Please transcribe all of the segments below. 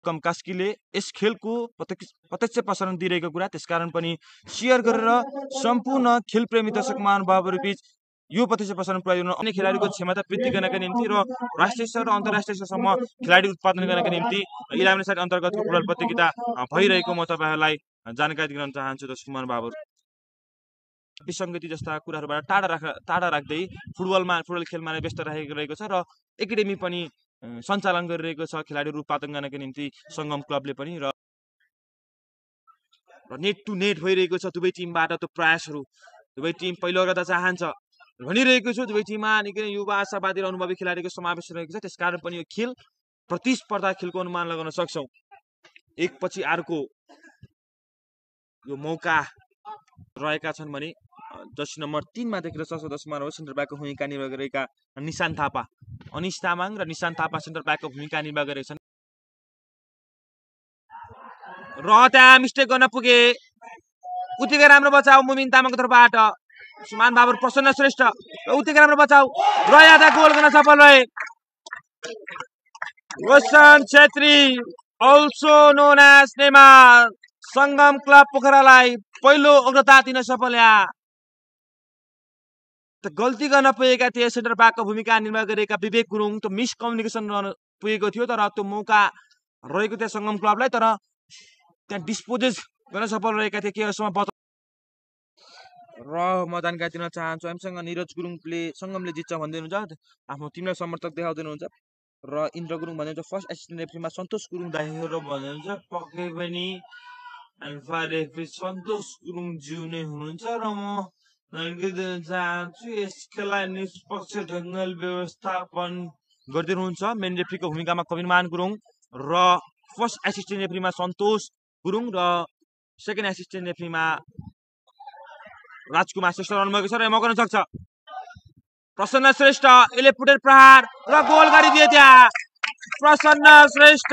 .com कास्कीले यस खेलको प्रत्यक्ष प्रसारण दिइरहेको कुरा, त्यसकारण पनि शेयर गरेर सम्पूर्ण खेलप्रेमी दर्शक महानुभावहरू बीच यो प्रत्यक्ष प्रसारण प्रयोग गर्न अन्य खेलाडीको क्षमता वृद्धि गर्नका निम्ति र राष्ट्रिय स्तर र अन्तर्राष्ट्रिय स्तरसम्म खेलाडी उत्पादन गर्नका निम्ति 11 साइड अन्तर्गतको फुटबल प्रतियोगिता भइरहेको म तपाईँहरूलाई जानकारी दिन चाहन्छु दर्शक महानुभावहरू। विसङ्गति जस्ता कुराहरूबाट टाढा राख्दै फुटबल खेलमा व्यस्त रहेको छ र एकाडेमी पनि सञ्चालन गरिरहेको छ खेलाडीहरू उत्पादन गर्नका निम्ति सङ्गम क्लबले पनि र नेट टु नेट भइरहेको छ दुवै टिमबाट त्यो प्रयासहरू। दुवै टिम पहिलो गर्दा चाहन्छ भनिरहेको छु, दुवै टिममा निकै नै युवा आशावादी र अनुभवी खेलाडीको समावेश रहेको छ, त्यसकारण पनि यो खेल प्रतिस्पर्धा खेलको अनुमान लगाउन सक्छौँ। एकपछि अर्को यो मौका रहेका छन् भने जर्सी नम्बर 3 मा देखेर सक्छौँ दर्शक महानुभाव सेन्टर ब्याकको भूमिका निर्वाह गरेका निशान थापा, अनिश तामाङ र निशान थापा सेन्टर ब्याकको भूमिका निर्वाह गरेका छन् र त्यहाँ मिस्टेक गर्न पुगे। उत्तिकै राम्रो बचाउ मुमिन तामाङको तर्फबाट, सुमान बाबर प्रसन्न श्रेष्ठ र उत्तिकै राम्रो बचाउ र यादा गोल गर्न सफल भए। रोशन छेत्री अल्सो नोन एज नेमार सङ्गम क्लब पोखरालाई पहिलो अग्रता दिन सफल। गल्ती गर्न पुगेका थिए सेन्टर ब्याकको भूमिका निर्वाह गरेका विवेक गुरुङ, त्यो मिसकम्युनिकेसन रहन पुगेको थियो, तर त्यो मौका रहेको थियो सङ्गम क्लबलाई, तर त्यहाँ डिस्पोजेस गर्न सफल रहेका थिए केहीसम्म र म जानकारी दिन चाहन्छु हामीसँग निरज गुरुङले सङ्गमले जित्छ भन्दै हुनुहुन्छ, आफ्नो टिमलाई समर्थक देखाउँदै हुनुहुन्छ र इन्द्र गुरुङ भन्दै हुन्छ फर्स्ट एसिस्टेन्ट रेफ्रीमा सन्तोष गुरुङ दाइहरू भन्दै हुन्छ, पक्कै पनि रेफ्री सन्तोष गुरुङ ज्यू नै हुनुहुन्छ र म जानकारी दिन चाहन्छु यस खेललाई निष्पक्ष ढङ्गले व्यवस्थापन गरिदिनुहुन्छ मेन रेफ्रीको भूमिकामा कविमान गुरुङ र फर्स्ट एसिस्टेन्ट रेफ्रीमा सन्तोष गुरुङ र सेकेन्ड एसिस्टेन्ट रेफ्रीमा राजकुमार श्रेष्ठ रहनुभएको छ र मौका हुन सक्छ। प्रसन्न श्रेष्ठ यसले फुटेर प्रहार र गोल गरिदिए त्यहाँ प्रसन्न श्रेष्ठ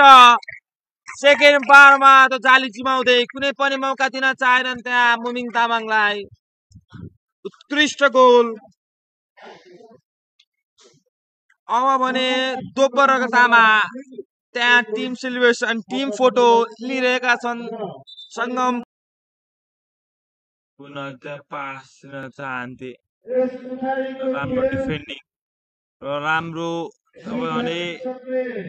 सेकेन्ड बारमा त जाली जिमाउँदै कुनै पनि मौका दिन चाहेनन् त्यहाँ मुमिन तामाङलाई, उत्कृष्ट गोल। अब भने दोब्बरगतामा त्यहाँ टिम सेलिब्रेसन टिम फोटो लिइरहेका छन् सङ्गम पुनः पास दिन चाहन्थे, राम्रो डिफेन्डिङ र राम्रो भने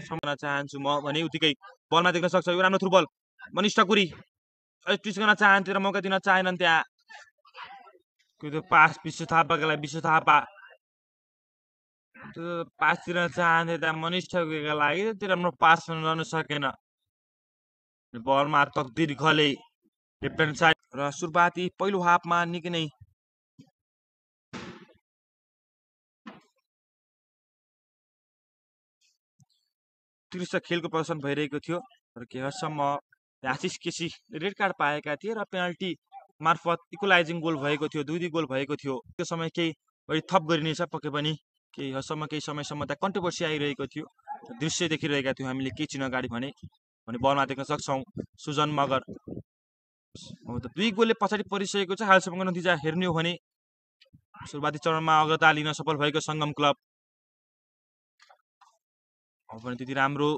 सम्झन चाहन्छु म भने उत्तिकै बलमा देख्न सक्छ यो राम्रो थ्रु बल मनिष ठकुरी ट्विस्ट गर्न चाहन्थे र मौका दिन चाहेनन् त्यहाँ त्यो पास विश्व थापाका लागि विश्व थापा त्यो पास दिन चाहन्थे त्यहाँ मनिष ठकुरीका लागि त्यो राम्रो पास रहन सकेन। बलमा तकदिर खले लेफ्ट ह्यान्ड साइड र सुरुवाती पहिलो हाफमा निकै नै उत्कृष्ट खेलको प्रदर्शन भइरहेको थियो र केही हदसम्म आशिष केसी रेड कार्ड पाएका थिए र पेनल्टी मार्फत इक्वलाइजिङ गोल भएको थियो, 2-2 गोल भएको थियो। त्यो समय केही बढी थप गरिनेछ, पक्कै पनि केही हदसम्म केही समयसम्म त्यहाँ कन्ट्रोभर्सी आइरहेको थियो, दृश्य देखिरहेका थियौँ हामीले केही चिन्ह अगाडि भने बलमा देख्न सक्छौँ सुजन मगर। अब त 2 गोलले पछाडि परिसकेको छ, हालसम्मको नतिजा हेर्ने हो भने सुरुवाती चरणमा अग्रता लिन सफल भएको सङ्गम क्लब अब पनि त्यति राम्रो